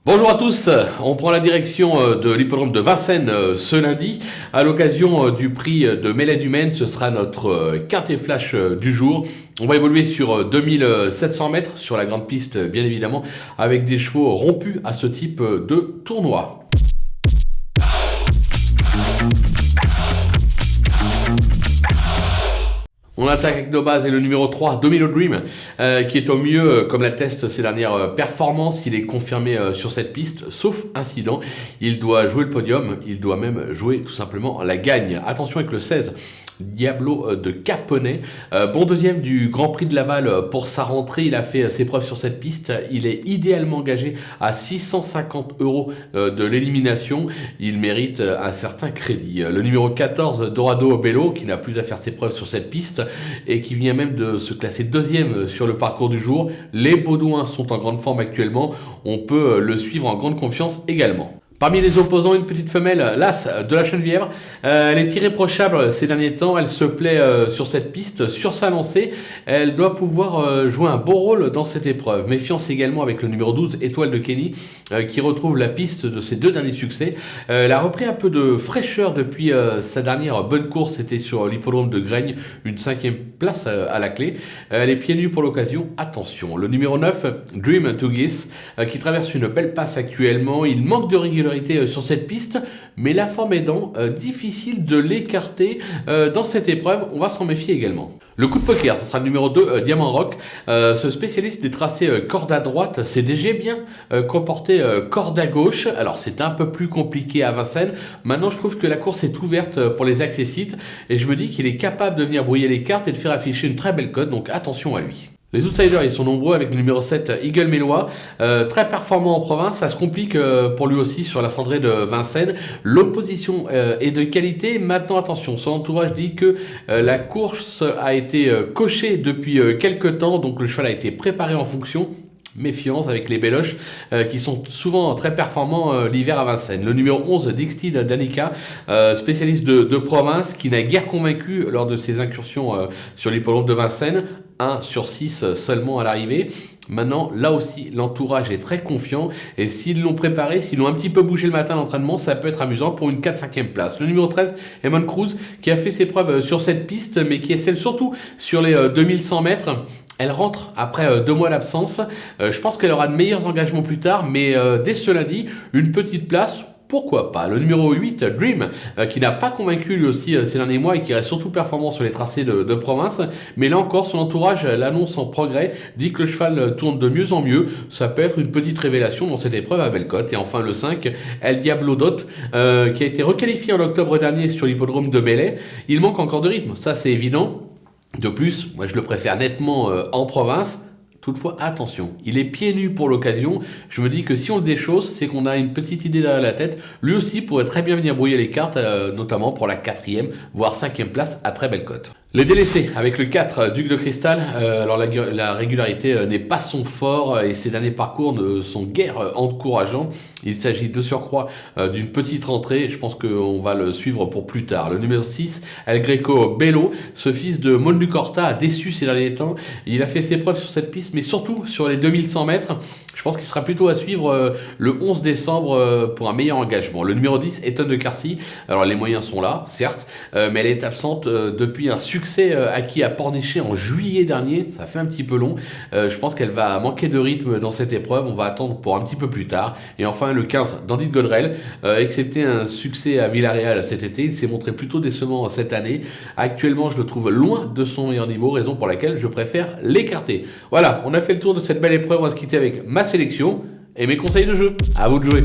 Bonjour à tous, on prend la direction de l'hippodrome de Vincennes ce lundi. À l'occasion du prix de Mêlée du Maine, ce sera notre quintet flash du jour. On va évoluer sur 2700 mètres sur la grande piste bien évidemment, avec des chevaux rompus à ce type de tournoi. On attaque avec nos bases et le numéro 3, Domino Dream, qui est au mieux, comme l'attestent ses dernières performances. Il est confirmé sur cette piste, sauf incident. Il doit jouer le podium, il doit même jouer tout simplement la gagne. Attention avec le 16. Diablo de Caponnet, bon deuxième du Grand Prix de Laval pour sa rentrée. Il a fait ses preuves sur cette piste. Il est idéalement engagé à 650 € de l'élimination. Il mérite un certain crédit. Le numéro 14, Dorado Bello, qui n'a plus à faire ses preuves sur cette piste et qui vient même de se classer deuxième sur le parcours du jour. Les Baudouins sont en grande forme actuellement. On peut le suivre en grande confiance également. Parmi les opposants, une petite femelle, l'As de la Chenevière. Elle est irréprochable ces derniers temps. Elle se plaît sur cette piste, sur sa lancée. Elle doit pouvoir jouer un bon rôle dans cette épreuve. Méfiance également avec le numéro 12, Étoile de Kenny, qui retrouve la piste de ses deux derniers succès. Elle a repris un peu de fraîcheur depuis sa dernière bonne course. C'était sur l'hippodrome de Graigne, une 5e place à la clé. Elle est pieds nus pour l'occasion. Attention, le numéro 9, Dream to Guess, qui traverse une belle passe actuellement. Il manque de régularité sur cette piste, mais la forme aidant, difficile de l'écarter dans cette épreuve. On va s'en méfier également. Le coup de poker, ce sera le numéro 2, Diamant Rock. Ce spécialiste des tracés corde à droite s'est déjà bien comporté corde à gauche. Alors c'est un peu plus compliqué à Vincennes. Maintenant je trouve que la course est ouverte pour les accessites et je me dis qu'il est capable de venir brouiller les cartes et de faire afficher une très belle cote, donc attention à lui. Les outsiders, ils sont nombreux avec le numéro 7, Eagle Mélois, très performant en province. Ça se complique pour lui aussi sur la cendrée de Vincennes. L'opposition est de qualité. Maintenant, attention, son entourage dit que la course a été cochée depuis quelques temps, donc le cheval a été préparé en fonction. Méfiance avec les Béloches qui sont souvent très performants l'hiver à Vincennes. Le numéro 11, Dixtid Danica, spécialiste de province, qui n'a guère convaincu lors de ses incursions sur l'hippodrome de Vincennes. 1 sur 6 seulement à l'arrivée. Maintenant, là aussi, l'entourage est très confiant et s'ils l'ont préparé, s'ils l'ont un petit peu bougé le matin à l'entraînement, ça peut être amusant pour une 4-5e place. Le numéro 13, Eamon Cruz, qui a fait ses preuves sur cette piste, mais qui excelle surtout sur les 2100 mètres. Elle rentre après 2 mois d'absence. Je pense qu'elle aura de meilleurs engagements plus tard, mais dès ce lundi, une petite place. Pourquoi pas. Le numéro 8, Dream, qui n'a pas convaincu lui aussi ces derniers mois et qui reste surtout performant sur les tracés de province. Mais là encore, son entourage l'annonce en progrès, dit que le cheval tourne de mieux en mieux. Ça peut être une petite révélation dans cette épreuve à belle cote. Et enfin le 5, El Diablo Dot, qui a été requalifié en octobre dernier sur l'hippodrome de Mêlée. Il manque encore de rythme, ça c'est évident. De plus, moi je le préfère nettement en province. Toutefois, attention, il est pieds nus pour l'occasion. Je me dis que si on le déchausse, c'est qu'on a une petite idée derrière la tête. Lui aussi pourrait très bien venir brouiller les cartes, notamment pour la 4e, voire 5e place à très belle cote. Les délaissés avec le 4, Duc de Cristal. Alors la régularité n'est pas son fort et ses derniers parcours ne sont guère encourageants. Il s'agit de surcroît d'une petite rentrée. Je pense qu'on va le suivre pour plus tard. Le numéro 6, El Greco Bello, ce fils de Monlucorta, a déçu ces derniers temps. Il a fait ses preuves sur cette piste, mais surtout sur les 2100 mètres. Je pense qu'il sera plutôt à suivre le 11 décembre pour un meilleur engagement. Le numéro 10, Eton de Carcy. Alors les moyens sont là, certes, mais elle est absente depuis un succès acquis à Pornichet en juillet dernier. Ça fait un petit peu long. Je pense qu'elle va manquer de rythme dans cette épreuve. On va attendre pour un petit peu plus tard. Et enfin le 15, Dandy de Godrel. Excepté un succès à Villarreal cet été, il s'est montré plutôt décevant cette année. Actuellement, je le trouve loin de son meilleur niveau, raison pour laquelle je préfère l'écarter. Voilà, on a fait le tour de cette belle épreuve. On va se quitter avec ma sélection et mes conseils de jeu. À vous de jouer.